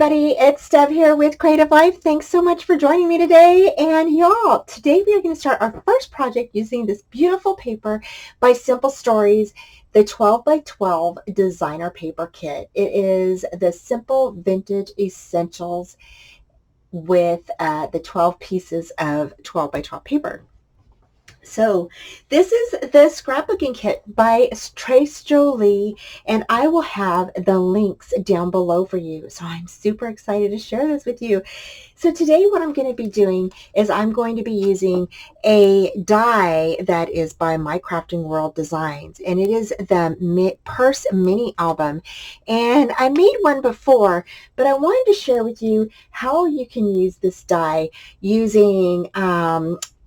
everybody, it's Deb here with Creative Life. Thanks so much for joining me today. And y'all, today we are going to start our first project using this beautiful paper by Simple Stories, the 12 by 12 designer paper kit. It is the Simple Vintage Essentials with the 12 pieces of 12 by 12 paper. So this is the scrapbooking kit by Tres Jolie, and I will have the links down below for you. So I'm super excited to share this with you. So today what I'm going to be doing is I'm going to be using a die that is by My Crafting World Designs, and it is the Purse Mini Album. And I made one before, but I wanted to share with you how you can use this die using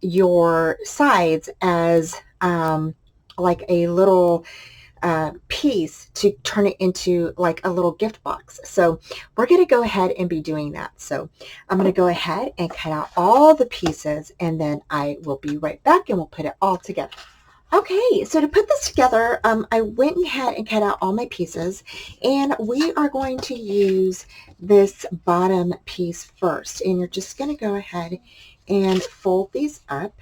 your sides as like a little piece to turn it into like a little gift box. So we're going to go ahead and be doing that. So I'm going to go ahead and cut out all the pieces, and then I will be right back and we'll put it all together. Okay, so to put this together, I went ahead and cut out all my pieces, and we are going to use this bottom piece first. And you're just going to go ahead and fold these up.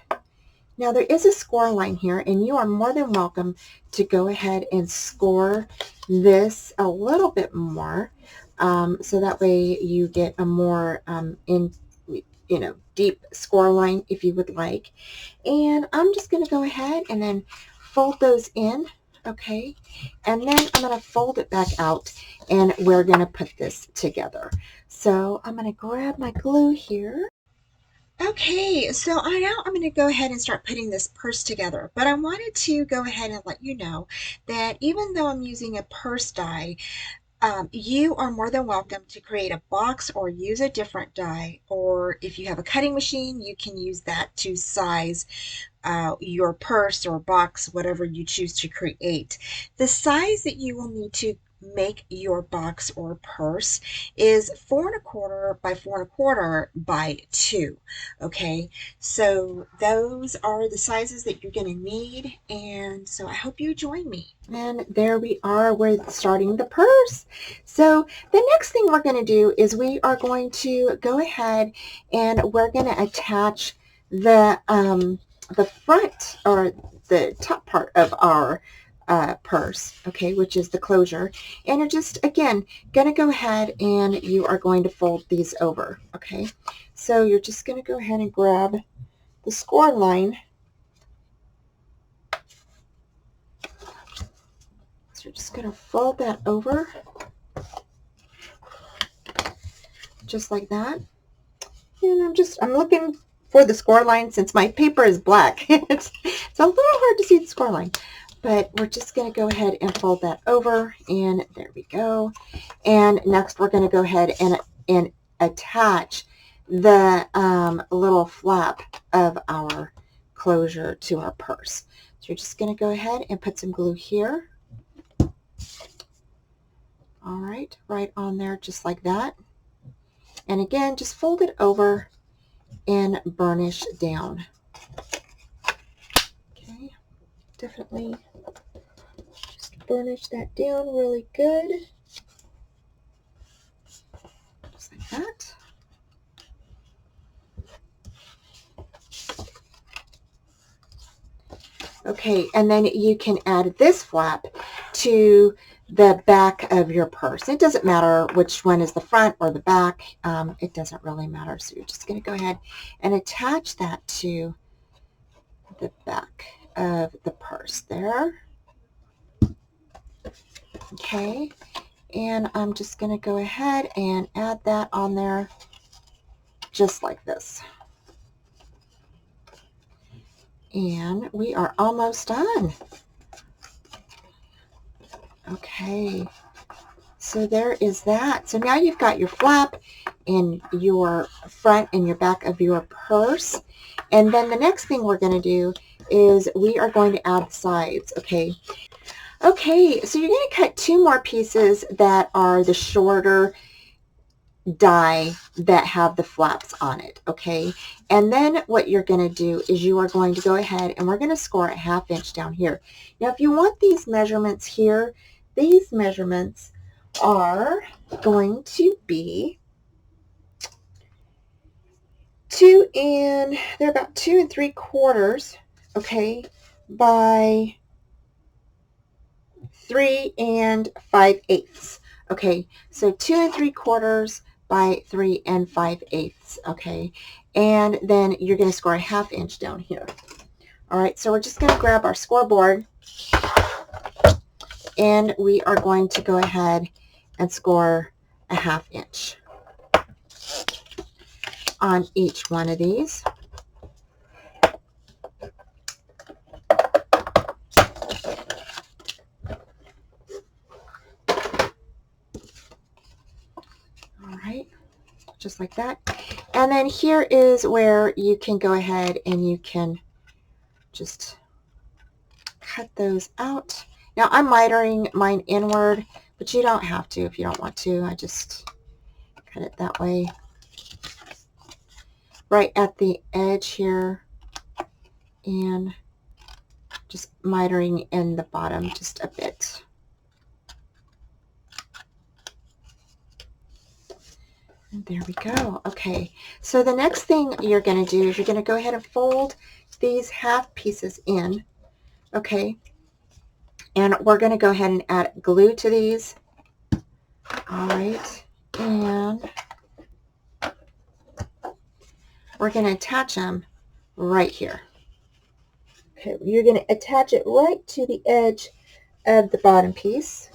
Now there is a score line here, and you are more than welcome to go ahead and score this a little bit more, so that way you get a more deep score line if you would like. And I'm just going to go ahead and then fold those in, okay, and then I'm going to fold it back out, and we're going to put this together. So I'm going to grab my glue here. Okay, so now I'm going to go ahead and start putting this purse together, but I wanted to go ahead and let you know that even though I'm using a purse die, you are more than welcome to create a box or use a different die, or if you have a cutting machine, you can use that to size your purse or box, whatever you choose to create. The size that you will need to make your box or purse is 4¼ by 4¼ by 2. Okay, so those are the sizes that you're going to need, and so I hope you join me. And there we are, we're starting the purse. So the next thing we're going to do is we are going to go ahead and we're going to attach the front or the top part of our purse, okay, which is the closure. And you're just, again, going to go ahead and you are going to fold these over, okay? So you're just going to go ahead and grab the score line. So you're just going to fold that over, just like that. And I'm looking for the score line since my paper is black. It's a little hard to see the score line. But we're just going to go ahead and fold that over, and there we go. And next we're going to go ahead and attach the little flap of our closure to our purse. So you're just going to go ahead and put some glue here. All right, right on there, just like that. And again, just fold it over and burnish down. Okay, definitely just burnish that down really good, just like that. Okay, and then you can add this flap to the back of your purse. It doesn't matter which one is the front or the back. It doesn't really matter. So you're just going to go ahead and attach that to the back of the purse there. Okay, and I'm just going to go ahead and add that on there just like this. And we are almost done. Okay, so there is that. So now you've got your flap in your front and your back of your purse. And then the next thing we're going to do is we are going to add sides, okay? Okay, so you're going to cut 2 more pieces that are the shorter die that have the flaps on it, okay? And then what you're going to do is you are going to go ahead and we're going to score a 1/2 inch down here. Now, if you want these measurements here, these measurements are going to be and they're about 2 3/4, okay, by 3 5/8. Okay, so 2 3/4 by 3 5/8. Okay, and then you're going to score a 1/2 inch down here. All right, so we're just going to grab our scoreboard, and we are going to go ahead and score a 1/2 inch on each one of these. All right, just like that. And then here is where you can go ahead and you can just cut those out. Now I'm mitering mine inward, but you don't have to if you don't want to. I just cut it that way. Right at the edge here, and just mitering in the bottom just a bit. And there we go. Okay, so the next thing you're going to do is you're going to go ahead and fold these half pieces in, okay? And we're going to go ahead and add glue to these. All right, and we're going to attach them right here. Okay, you're going to attach it right to the edge of the bottom piece.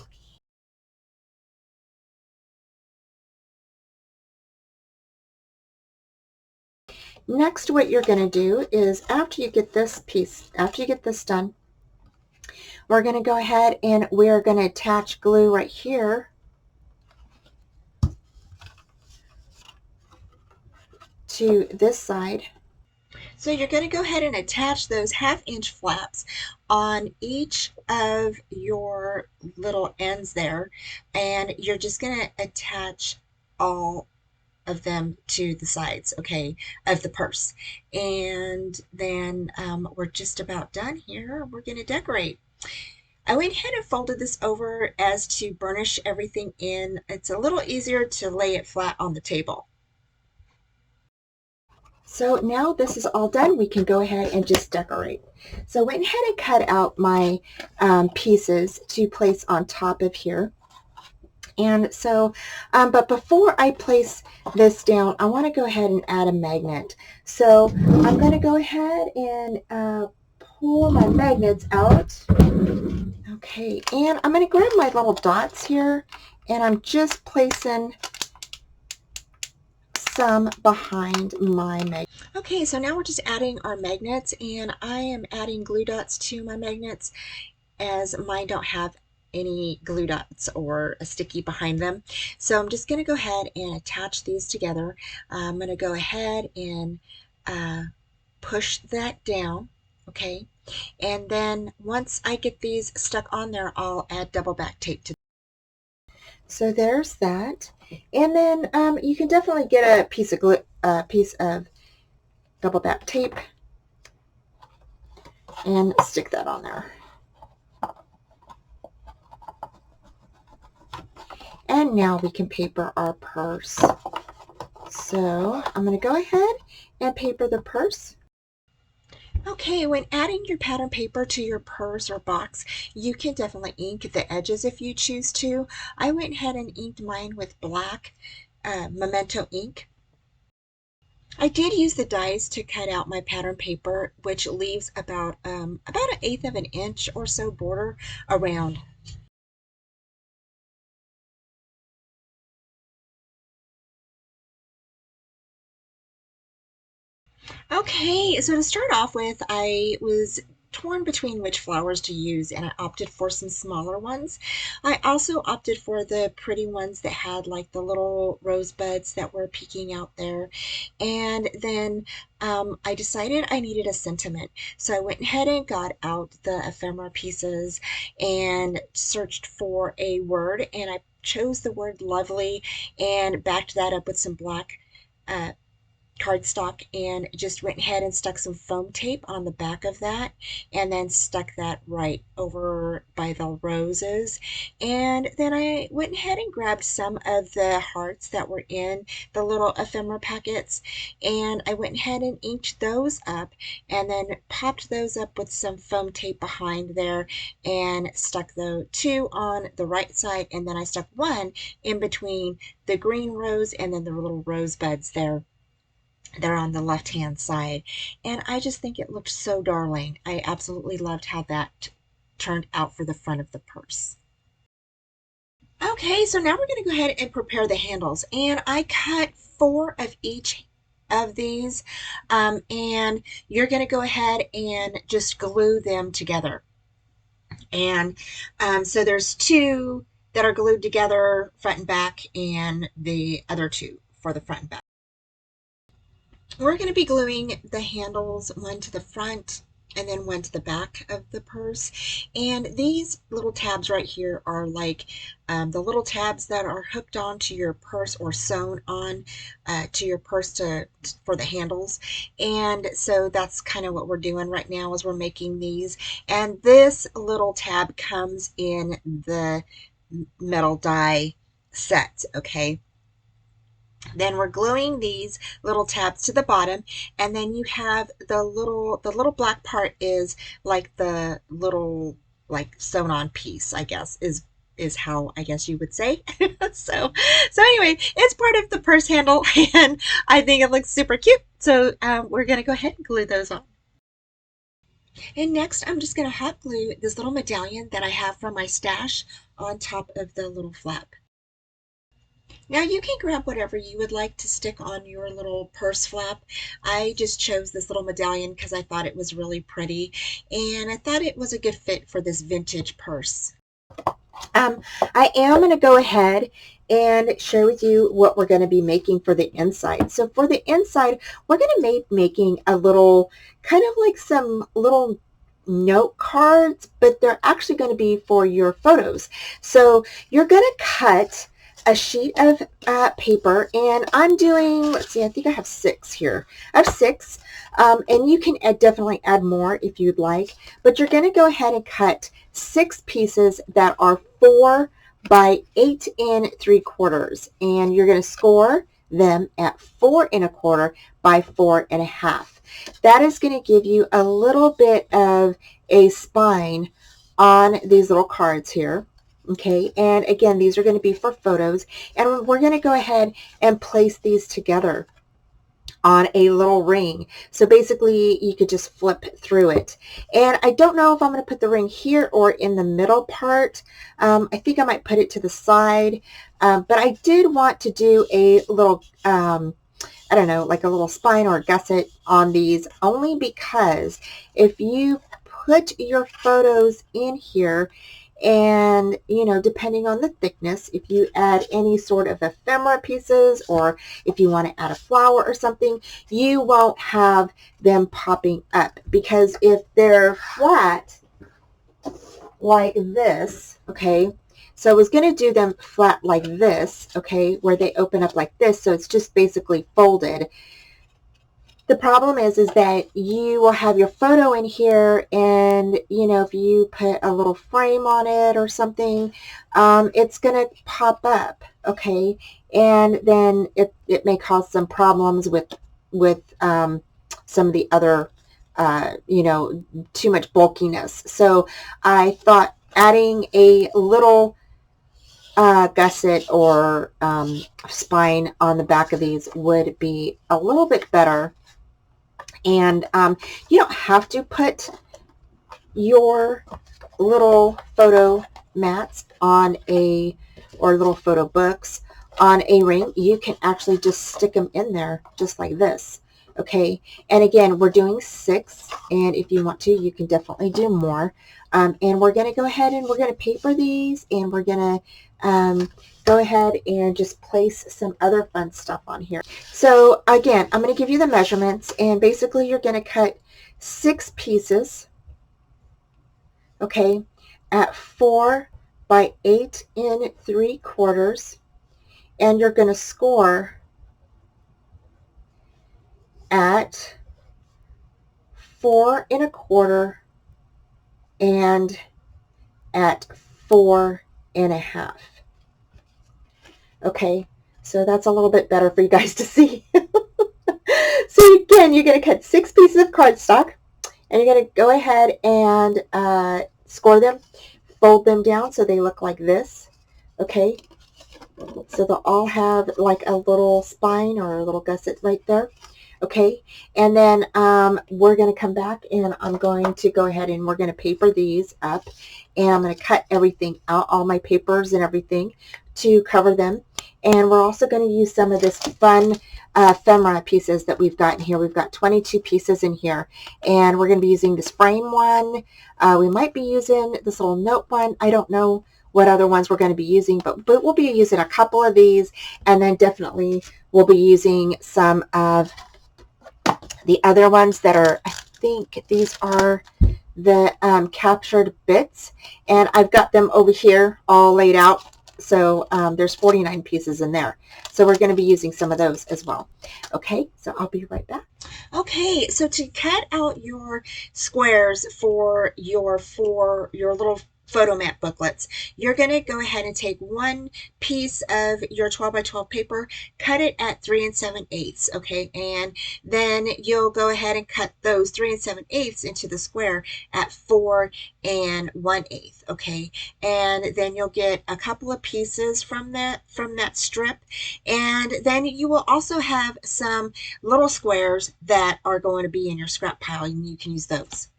Next, what you're going to do is after you get this done, we're going to go ahead and we're going to attach glue right here to this side. So you're going to go ahead and attach those 1/2 inch flaps on each of your little ends there, and you're just going to attach all of them to the sides, okay, of the purse. And then we're just about done here. We're going to decorate. I went ahead and folded this over as to burnish everything in. It's a little easier to lay it flat on the table. So now this is all done, we can go ahead and just decorate. So I went ahead and cut out my pieces to place on top of here. And so, but before I place this down, I want to go ahead and add a magnet. So I'm going to go ahead and pull my magnets out. Okay, and I'm going to grab my little dots here, and I'm just placing some behind my magnet. Okay, so now we're just adding our magnets, and I am adding glue dots to my magnets as mine don't have any glue dots or a sticky behind them. So I'm just going to go ahead and attach these together. I'm going to go ahead and push that down, okay? And then once I get these stuck on there, I'll add double back tape to them. So there's that. And then you can definitely get a piece of double back tape and stick that on there. And now we can paper our purse. So I'm going to go ahead and paper the purse. Okay, when adding your pattern paper to your purse or box, you can definitely ink the edges if you choose to. I went ahead and inked mine with black Memento ink. I did use the dies to cut out my pattern paper, which leaves about 1/8 of an inch or so border around. Okay, so to start off with, I was torn between which flowers to use, and I opted for some smaller ones. I also opted for the pretty ones that had like the little rosebuds that were peeking out there. And then I decided I needed a sentiment. So I went ahead and got out the ephemera pieces and searched for a word, and I chose the word lovely and backed that up with some black cardstock and just went ahead and stuck some foam tape on the back of that, and then stuck that right over by the roses. And then I went ahead and grabbed some of the hearts that were in the little ephemera packets, and I went ahead and inked those up, and then popped those up with some foam tape behind there, and stuck the two on the right side, and then I stuck one in between the green rose and then the little rosebuds there. They're on the left hand side. And I just think it looked so darling. I absolutely loved how that turned out for the front of the purse. Okay, so now we're going to go ahead and prepare the handles. And I cut 4 of each of these. And you're going to go ahead and just glue them together. And so there's 2 that are glued together front and back, and the other 2 for the front and back. We're going to be gluing the handles, one to the front and then one to the back of the purse. And these little tabs right here are like the little tabs that are hooked onto your purse or sewn on to your purse for the handles. And so that's kind of what we're doing right now as we're making these. And this little tab comes in the metal die set, okay? Then we're gluing these little tabs to the bottom, and then you have the little black part is like the little like sewn on piece, I guess is how I guess you would say. So anyway, it's part of the purse handle, and I think it looks super cute. So we're gonna go ahead and glue those on. And next, I'm just gonna hot glue this little medallion that I have from my stash on top of the little flap. Now you can grab whatever you would like to stick on your little purse flap. I just chose this little medallion because I thought it was really pretty, and I thought it was a good fit for this vintage purse. I am going to go ahead and share with you what we're going to be making for the inside. So for the inside, we're going to be making a little, kind of like some little note cards, but they're actually going to be for your photos. So you're going to cut a sheet of paper, and I'm doing, let's see, I think I have 6 here. I have 6, and you can definitely add more if you'd like, but you're going to go ahead and cut 6 pieces that are 4 by 8 3/4, and you're going to score them at 4 1/4 by 4 1/2. That is going to give you a little bit of a spine on these little cards here. Okay, and again, these are going to be for photos, and we're going to go ahead and place these together on a little ring. So basically, you could just flip through it. And I don't know if I'm going to put the ring here or in the middle part. I think I might put it to the side, but I did want to do a little, I don't know, like a little spine or a gusset on these, only because if you put your photos in here, and depending on the thickness, if you add any sort of ephemera pieces, or if you want to add a flower or something, you won't have them popping up, because if they're flat like this, okay, so I was going to do them flat like this, okay, where they open up like this, so it's just basically folded. The problem is that you will have your photo in here, and if you put a little frame on it or something, it's going to pop up, okay, and then it may cause some problems with some of the other too much bulkiness. So I thought adding a little gusset or spine on the back of these would be a little bit better. And you don't have to put your little photo mats on or little photo books on a ring. You can actually just stick them in there just like this. Okay, and again, we're doing 6, and if you want to, you can definitely do more. And we're going to go ahead and we're going to paper these, and we're going to go ahead and just place some other fun stuff on here. So again, I'm going to give you the measurements, and basically you're going to cut 6 pieces, okay, at 4 by 8 3/4, and you're going to score at 4 1/4 and at 4 1/2. Okay, so that's a little bit better for you guys to see. So again, you're going to cut 6 pieces of cardstock, and you're going to go ahead and score them, fold them down so they look like this. Okay, so they'll all have like a little spine or a little gusset right there. Okay, and then we're going to come back, and I'm going to go ahead and we're going to paper these up, and I'm going to cut everything out, all my papers and everything, to cover them. And we're also going to use some of this fun ephemera pieces that we've got in here. We've got 22 pieces in here, and we're going to be using this frame one. We might be using this little note one. I don't know what other ones we're going to be using, but we'll be using a couple of these, and then definitely we'll be using some of the other ones that are, I think these are the captured bits, and I've got them over here all laid out. So there's 49 pieces in there. So we're going to be using some of those as well. Okay, so I'll be right back. Okay, so to cut out your squares for your little photo mat booklets, you're going to go ahead and take one piece of your 12 by 12 paper, cut it at 3 7/8, okay, and then you'll go ahead and cut those 3 7/8 into the square at 4 1/8, okay, and then you'll get a couple of pieces from that strip, and then you will also have some little squares that are going to be in your scrap pile, and you can use those.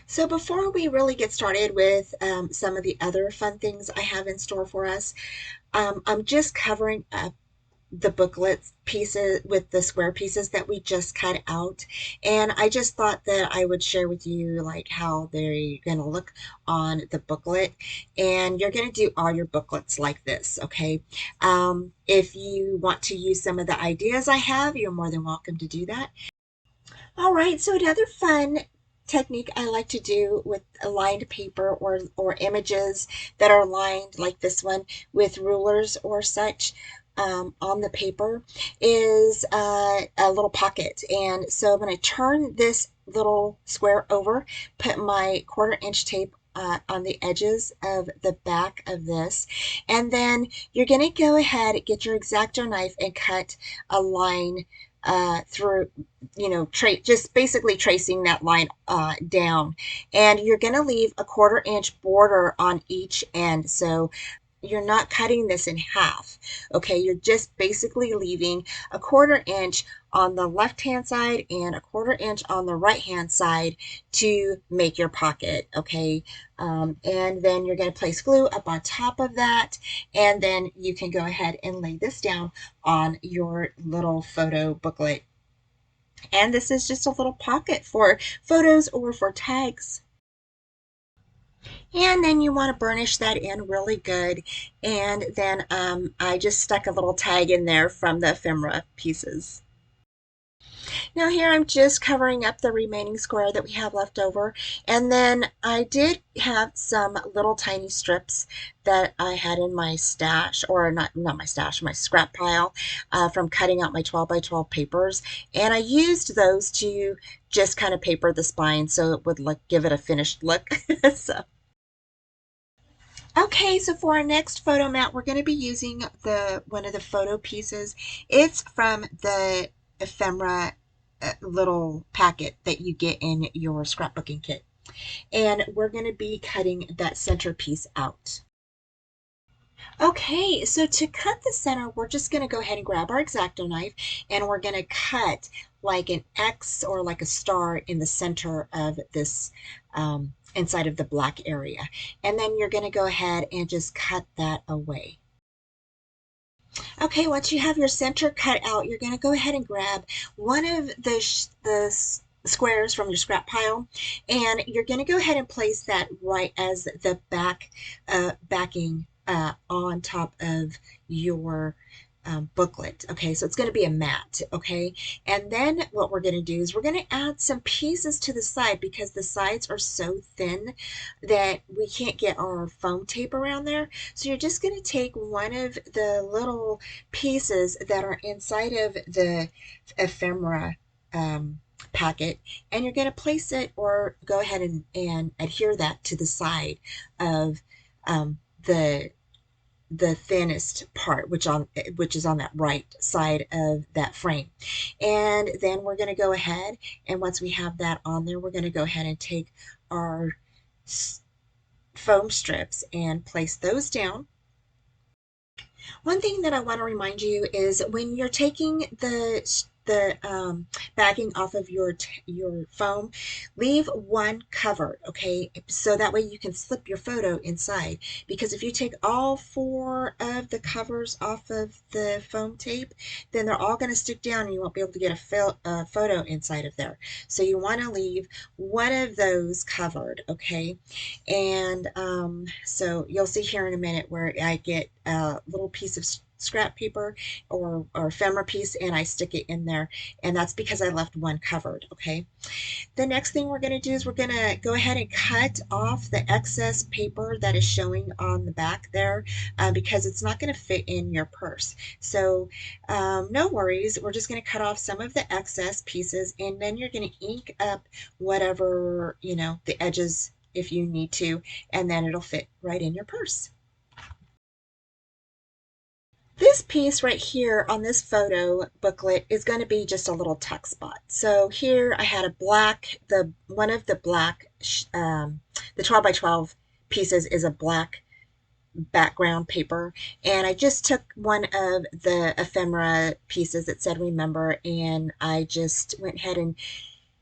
So before we really get started with some of the other fun things I have in store for us, I'm just covering up the booklet pieces with the square pieces that we just cut out, and I just thought that I would share with you like how they're going to look on the booklet, and you're going to do all your booklets like this, okay? If you want to use some of the ideas I have, you're more than welcome to do that. All right, so another fun technique I like to do with a lined paper or images that are lined like this one with rulers or such on the paper is a little pocket. And so I'm going to turn this little square over, put my 1/4 inch tape on the edges of the back of this, and then you're going to go ahead, get your X-Acto knife and cut a line through, just basically tracing that line down. And you're going to leave a 1/4 inch border on each end. So you're not cutting this in half, okay? You're just basically leaving a 1/4 inch on the left-hand side and a 1/4 inch on the right-hand side to make your pocket, okay? And then you're going to place glue up on top of that, and then you can go ahead and lay this down on your little photo booklet. And this is just a little pocket for photos or for tags. And then you want to burnish that in really good. And then I just stuck a little tag in there from the ephemera pieces. Now here I'm just covering up the remaining square that we have left over. And then I did have some little tiny strips that I had in my stash, or not my stash, my scrap pile from cutting out my 12 by 12 papers. And I used those to just kind of paper the spine so it would give it a finished look. So. Okay, so for our next photo mat, we're going to be using one of the photo pieces. It's from the ephemera little packet that you get in your scrapbooking kit. And we're going to be cutting that center piece out. Okay, so to cut the center, we're just going to go ahead and grab our X-Acto knife, and we're going to cut like an X or like a star in the center of this inside of the black area. And then you're going to go ahead and just cut that away. Okay, once you have your center cut out, you're going to go ahead and grab one of the squares from your scrap pile, and you're going to go ahead and place that right as the backing on top of your booklet. Okay, so it's going to be a mat. Okay, and then what we're going to do is we're going to add some pieces to the side because the sides are so thin that we can't get our foam tape around there. So you're just going to take one of the little pieces that are inside of the ephemera packet, and you're going to place it or go ahead and adhere that to the side of um, the the thinnest part, which is on that right side of that frame. And then we're going to go ahead, and once we have that on there, we're going to go ahead and take our foam strips and place those down. One thing that I want to remind you is when you're taking the backing off of your foam, leave one covered, okay? So that way you can slip your photo inside. Because if you take all four of the covers off of the foam tape, then they're all going to stick down and you won't be able to get a photo inside of there. So you want to leave one of those covered, okay? And so you'll see here in a minute where I get a little piece of scrap paper or ephemera piece and I stick it in there. And that's because I left one covered, okay? The next thing we're going to do is we're going to go ahead and cut off the excess paper that is showing on the back there because it's not going to fit in your purse. So no worries. We're just going to cut off some of the excess pieces and then you're going to ink up whatever, you know, the edges if you need to, and then it'll fit right in your purse. This piece right here on this photo booklet is going to be just a little tuck spot. So here I had a black, one of the black, the 12 by 12 pieces is a black background paper, and I just took one of the ephemera pieces that said remember, and I just went ahead and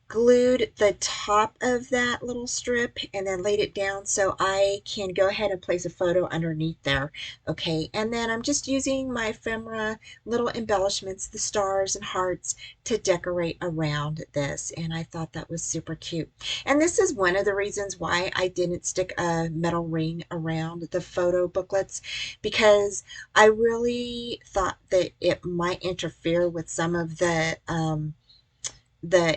glued the top of that little strip and then laid it down so I can go ahead and place a photo underneath there. Okay, and then I'm just using my ephemera little embellishments, the stars and hearts, to decorate around this, and I thought that was super cute. And this is one of the reasons why I didn't stick a metal ring around the photo booklets, because I really thought that it might interfere with some of the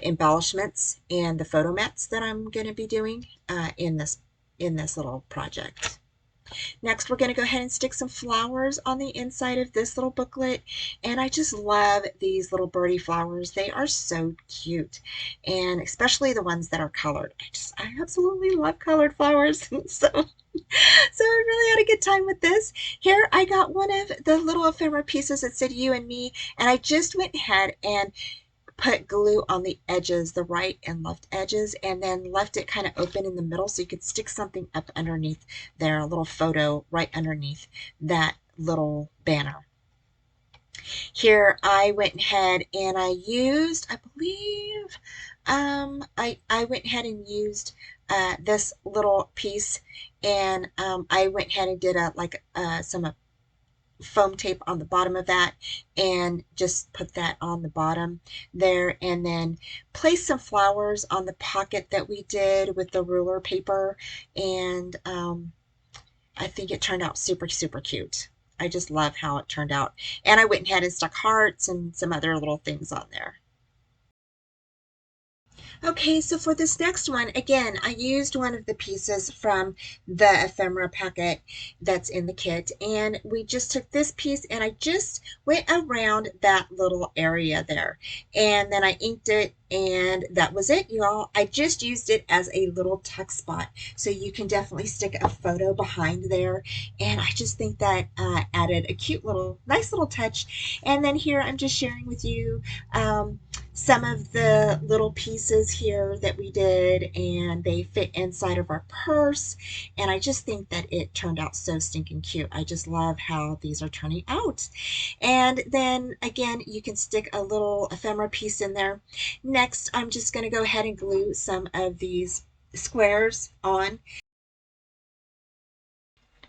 embellishments and the photo mats that I'm going to be doing in this little project. Next, we're going to go ahead and stick some flowers on the inside of this little booklet. And I just love these little birdie flowers. They are so cute. And especially the ones that are colored. I absolutely love colored flowers. So I really had a good time with this. Here I got one of the little ephemera pieces that said you and me. And I just went ahead and put glue on the edges, the right and left edges, and then left it kind of open in the middle so you could stick something up underneath there, a little photo right underneath that little banner. Here I went ahead and I used, I believe, I went ahead and used this little piece, and I went ahead and did some foam tape on the bottom of that and just put that on the bottom there, and then place some flowers on the pocket that we did with the ruler paper, and I think it turned out super super cute. I just love how it turned out, and I went ahead and stuck hearts and some other little things on there. Okay, so for this next one, again, I used one of the pieces from the ephemera packet that's in the kit, and we just took this piece and I just went around that little area there, and then I inked it, and that was it, y'all. I just used it as a little tuck spot, so you can definitely stick a photo behind there, and I just think that added a cute little, nice little touch. And then here I'm just sharing with you some of the little pieces here that we did, and they fit inside of our purse, and I just think that it turned out so stinking cute. I just love how these are turning out. And then again, you can stick a little ephemera piece in there. Next, I'm just going to go ahead and glue some of these squares on.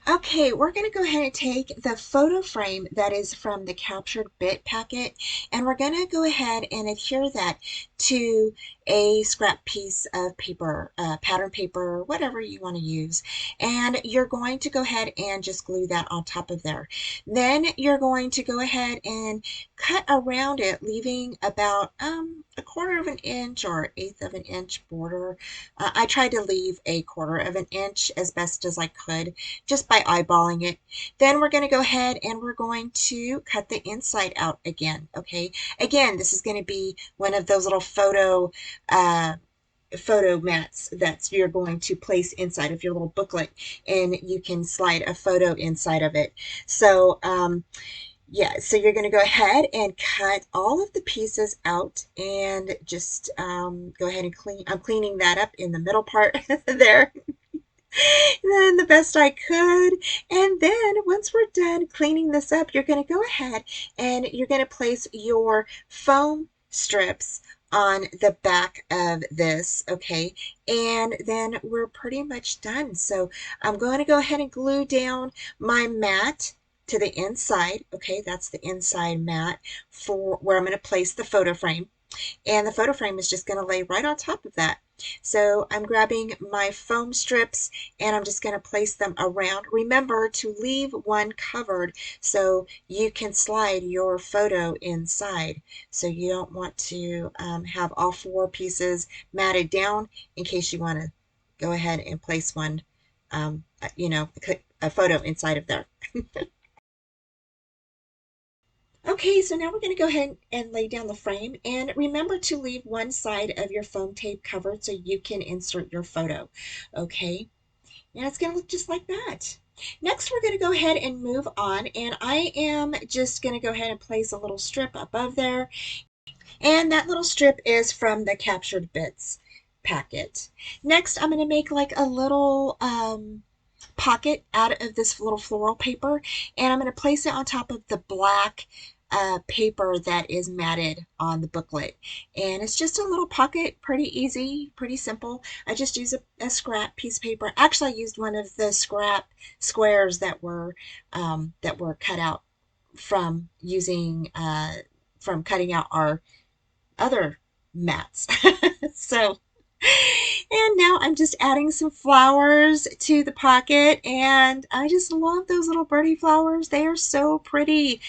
Okay, we're going to go ahead and take the photo frame that is from the captured bit packet, and we're going to go ahead and adhere that to a scrap piece of paper, pattern paper, whatever you want to use. And you're going to go ahead and just glue that on top of there. Then you're going to go ahead and cut around it, leaving about a quarter of an inch or eighth of an inch border. I tried to leave a quarter of an inch as best as I could just by eyeballing it. Then we're going to go ahead and we're going to cut the inside out again. Okay. Again, this is going to be one of those little uh, photo mats that you're going to place inside of your little booklet, and you can slide a photo inside of it. So, yeah, so you're going to go ahead and cut all of the pieces out and just go ahead and clean. I'm cleaning that up in the middle part there then the best I could. And then once we're done cleaning this up, you're going to go ahead and you're going to place your foam strips on the back of this, okay? And then we're pretty much done. So I'm going to go ahead and glue down my mat to the inside, okay? That's the inside mat for where I'm going to place the photo frame. And the photo frame is just going to lay right on top of that. So I'm grabbing my foam strips and I'm just going to place them around. Remember to leave one covered so you can slide your photo inside. So you don't want to have all four pieces matted down in case you want to go ahead and place one, you know, a photo inside of there. Okay, so now we're going to go ahead and lay down the frame, and remember to leave one side of your foam tape covered so you can insert your photo. Okay, and it's going to look just like that. Next, we're going to go ahead and move on, and I am just going to go ahead and place a little strip above there, and that little strip is from the captured bits packet. Next, I'm going to make like a little pocket out of this little floral paper, and I'm going to place it on top of the black paper that is matted on the booklet. And it's just a little pocket, pretty easy, pretty simple. I just use a scrap piece of paper. Actually, I used one of the scrap squares that were cut out from using from cutting out our other mats. So and now I'm just adding some flowers to the pocket, and I just love those little birdie flowers. They are so pretty.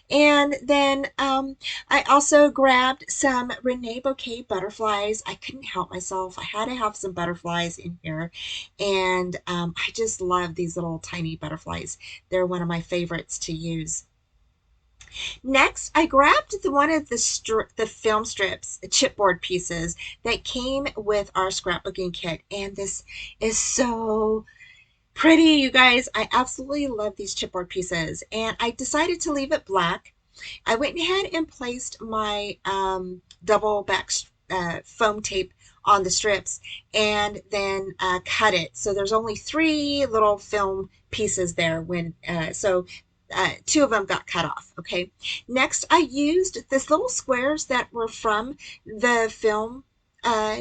And then I also grabbed some Rene Bouquet butterflies. I couldn't help myself. I had to have some butterflies in here. And I just love these little tiny butterflies. They're one of my favorites to use. Next, I grabbed one of the film strips, chipboard pieces that came with our scrapbooking kit, and this is so pretty, you guys. I absolutely love these chipboard pieces, and I decided to leave it black. I went ahead and placed my double back foam tape on the strips and then cut it. So there's only three little film pieces there two of them got cut off. Okay. Next, I used this little squares that were from the film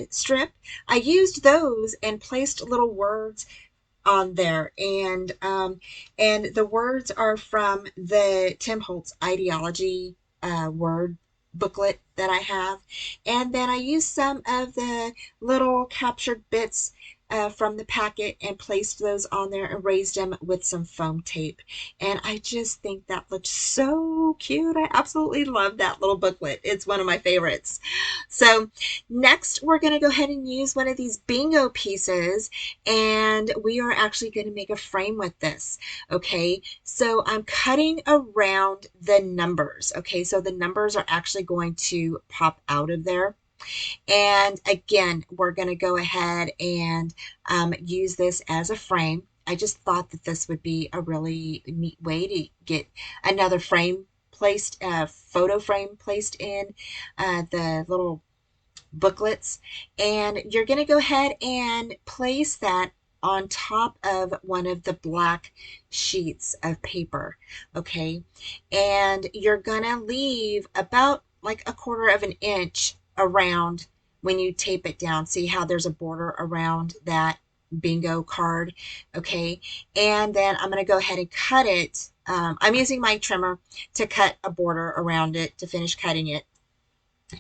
strip. I used those and placed little words on there, and the words are from the Tim Holtz ideology word booklet that I have. And then I used some of the little captured bits from the packet and placed those on there and raised them with some foam tape. And I just think that looked so cute. I absolutely love that little booklet. It's one of my favorites. So next, we're going to go ahead and use one of these bingo pieces, and we are actually going to make a frame with this. Okay, so I'm cutting around the numbers. Okay, so the numbers are actually going to pop out of there. And again, we're going to go ahead and use this as a frame. I just thought that this would be a really neat way to get another frame placed, photo frame placed in the little booklets. And you're going to go ahead and place that on top of one of the black sheets of paper. Okay, and you're going to leave about like a quarter of an inch around when you tape it down. See how there's a border around that bingo card. Okay, and then I'm going to go ahead and cut it. I'm using my trimmer to cut a border around it to finish cutting it.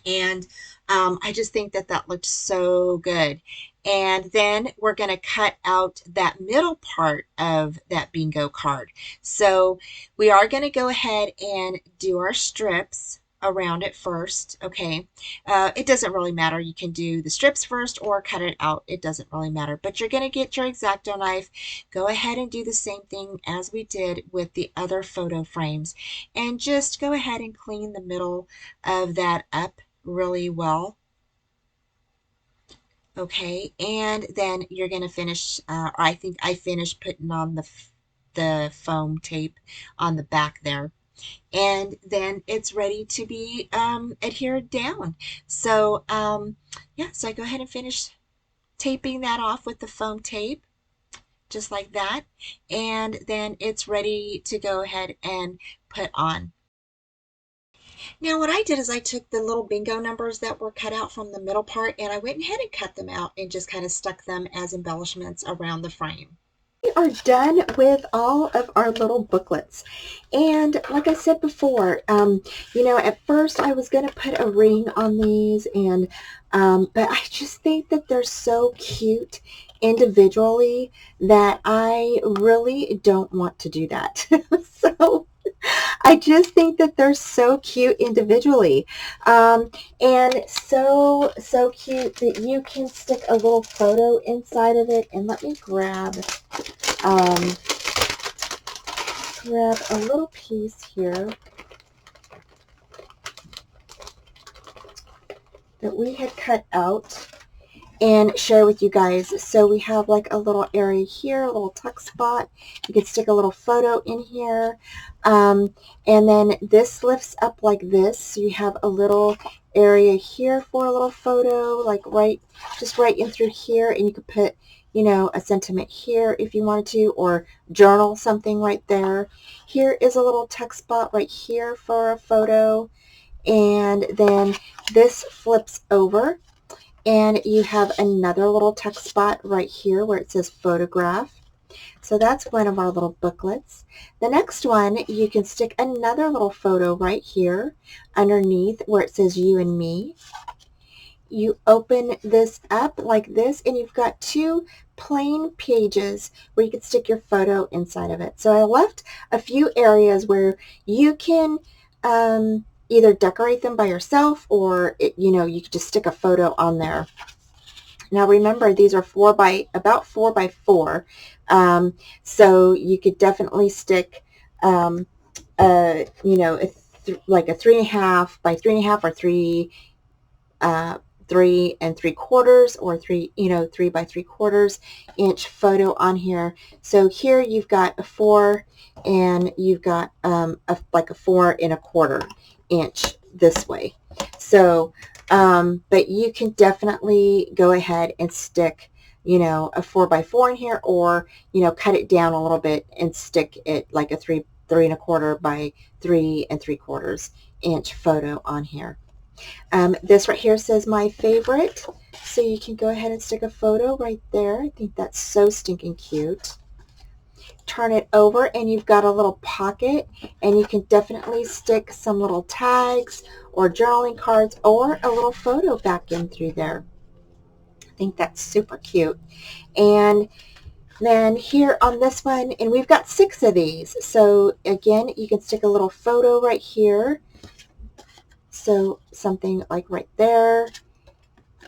And I just think that that looked so good. And then we're going to cut out that middle part of that bingo card. So we are going to go ahead and do our strips around it first. Okay. It doesn't really matter. You can do the strips first or cut it out. It doesn't really matter. But you're going to get your X-Acto knife. Go ahead and do the same thing as we did with the other photo frames. And just go ahead and clean the middle of that up really well. Okay, and then you're going to finish, I think I finished putting on the foam tape on the back there. And then it's ready to be adhered down. So yeah, so I go ahead and finish taping that off with the foam tape, just like that. And then it's ready to go ahead and put on. Now what I did is I took the little bingo numbers that were cut out from the middle part and I went ahead and cut them out and just kind of stuck them as embellishments around the frame. We are done with all of our little booklets. And like I said before, at first I was going to put a ring on these, and but I just think that they're so cute individually that I really don't want to do that. So I just think that they're so cute individually, and so cute that you can stick a little photo inside of it. And let me um, grab a little piece here that we had cut out and share with you guys. So we have like a little area here, a little tuck spot. You can stick a little photo in here. And then this lifts up like this. So you have a little area here for a little photo, like just right in through here. And you could put, a sentiment here if you wanted to, or journal something right there. Here is a little tuck spot right here for a photo. And then this flips over. And you have another little text spot right here where it says photograph. So that's one of our little booklets. The next one, you can stick another little photo right here underneath where it says you and me. You open this up like this, and you've got two plain pages where you can stick your photo inside of it. So I left a few areas where you can either decorate them by yourself, or you could just stick a photo on there. Now remember, these are about 4 by 4, so you could definitely stick like a 3.5 by 3.5 or 3 3 3/4 or 3 by 3/4 inch photo on here. So here you've got a 4, and you've got like a 4 1/4 inch this way. So but you can definitely go ahead and stick a 4 by 4 in here, or cut it down a little bit and stick it like a 3 1/4 by 3 3/4 inch photo on here. This right here says my favorite, so you can go ahead and stick a photo right there. I think that's so stinking cute. Turn it over and you've got a little pocket, and you can definitely stick some little tags or journaling cards or a little photo back in through there. I think that's super cute. And then here on this one, and we've got 6 of these, so again, you can stick a little photo right here. So something like right there.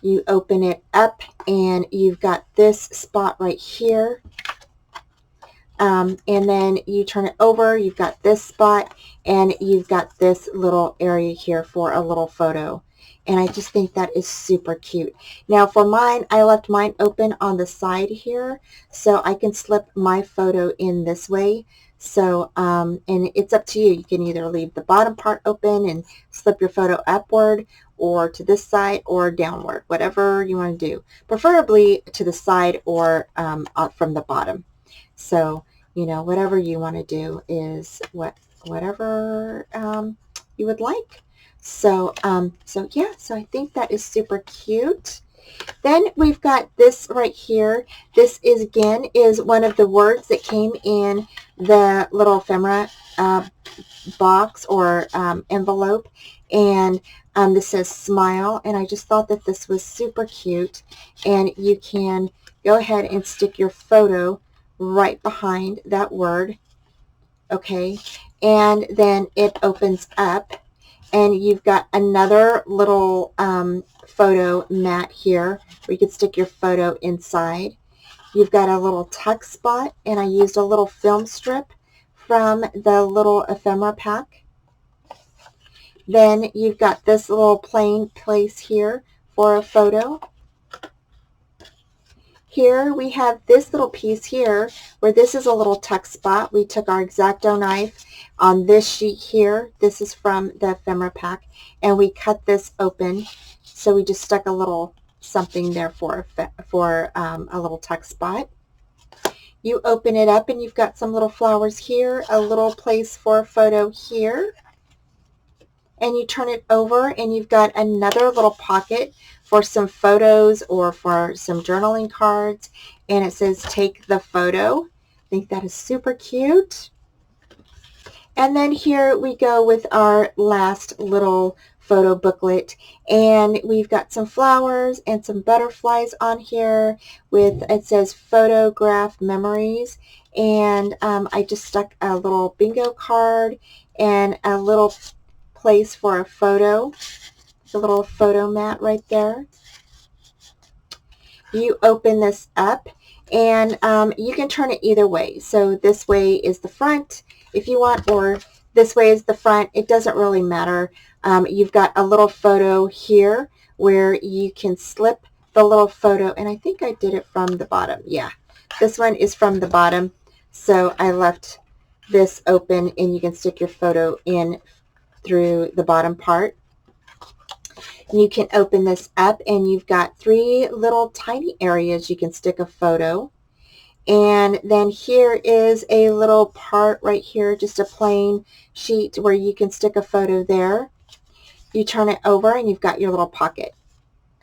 You open it up and you've got this spot right here. And then you turn it over, you've got this spot, and you've got this little area here for a little photo. And I just think that is super cute. Now for mine, I left mine open on the side here, so I can slip my photo in this way. So, and it's up to you. You can either leave the bottom part open and slip your photo upward, or to this side, or downward, whatever you want to do. Preferably to the side or from the bottom. So, whatever you want to do is whatever you would like. So, so yeah, so I think that is super cute. Then we've got this right here. This is, again, is one of the words that came in the little ephemera box or envelope. And this says smile. And I just thought that this was super cute. And you can go ahead and stick your photo right behind that word. Okay. And then it opens up. And you've got another little photo mat here where you can stick your photo inside. You've got a little tuck spot, and I used a little film strip from the little ephemera pack. Then you've got this little plain place here for a photo. Here we have this little piece here where this is a little tuck spot. We took our X-Acto knife on this sheet here. This is from the ephemera pack, and we cut this open. So we just stuck a little something there for a little tuck spot. You open it up and you've got some little flowers here, a little place for a photo here. And you turn it over and you've got another little pocket for some photos or for some journaling cards. And it says, take the photo. I think that is super cute. And then here we go with our last little photo booklet. And we've got some flowers and some butterflies on here with, it says photograph memories. And I just stuck a little bingo card and a little place for a photo, the little photo mat right there. You open this up and you can turn it either way. So this way is the front if you want, or this way is the front. It doesn't really matter. You've got a little photo here where you can slip the little photo, and I think I did it from the bottom. Yeah, this one is from the bottom. So I left this open and you can stick your photo in through the bottom part. And you can open this up and you've got 3 little tiny areas you can stick a photo. And then here is a little part right here, just a plain sheet where you can stick a photo there. You turn it over and you've got your little pocket.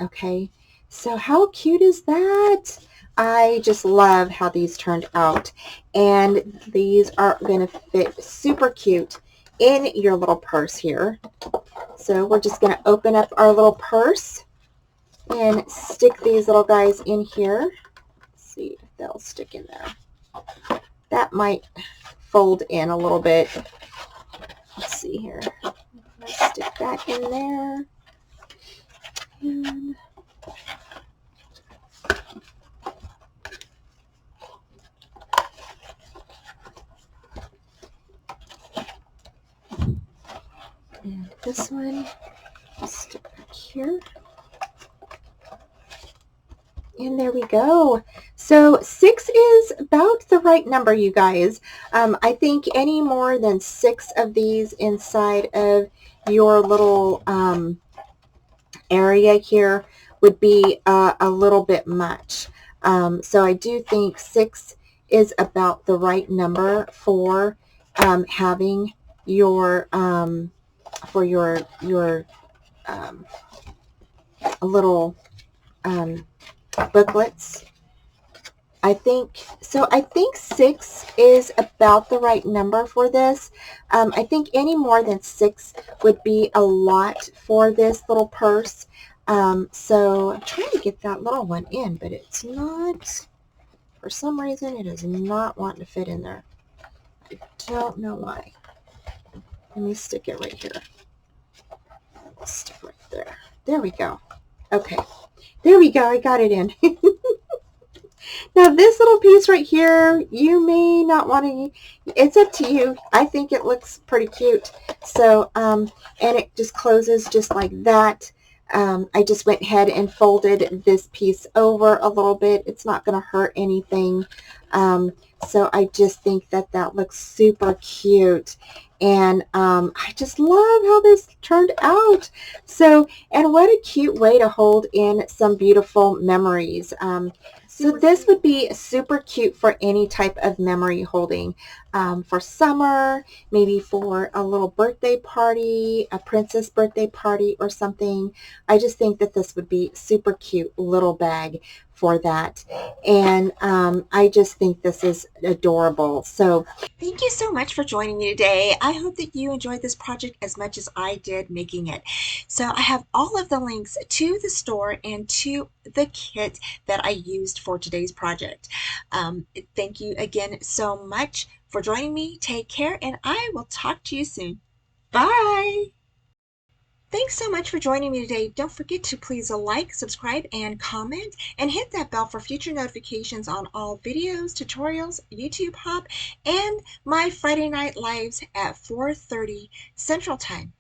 Okay, so how cute is that? I just love how these turned out. And these are going to fit super cute in your little purse here. So we're just going to open up our little purse and stick these little guys in here. Let's see if they'll stick in there. That might fold in a little bit. Let's see here. Let's stick that in there. And this one, stick back here. And there we go. So 6 is about the right number, you guys. I think any more than 6 of these inside of your little area here would be a little bit much. So I do think 6 is about the right number for having your for your little booklets. I think 6 is about the right number for this. I think any more than 6 would be a lot for this little purse. So I'm trying to get that little one in, but it's not, for some reason it is not wanting to fit in there. I don't know why. Let me stick it right here. Stick right there. There we go. Okay. There we go. I got it in. Now this little piece right here, you may not want to, it's up to you. I think it looks pretty cute. So, and it just closes just like that. I just went ahead and folded this piece over a little bit. It's not going to hurt anything. So I just think that that looks super cute. And I just love how this turned out. So, and what a cute way to hold in some beautiful memories. So this would be super cute for any type of memory holding. for summer, maybe for a little birthday party, a princess birthday party or something. I just think that this would be super cute little bag for that. And I just think this is adorable. So Thank you so much for joining me today. I hope that you enjoyed this project as much as I did making it. So I have all of the links to the store and to the kit that I used for today's project. Thank you again so much for joining me. Take care, and I will talk to you soon. Bye. Thanks so much for joining me today. Don't forget to please like, subscribe, and comment, and hit that bell for future notifications on all videos, tutorials, YouTube Hop, and my Friday night lives at 4:30 Central Time.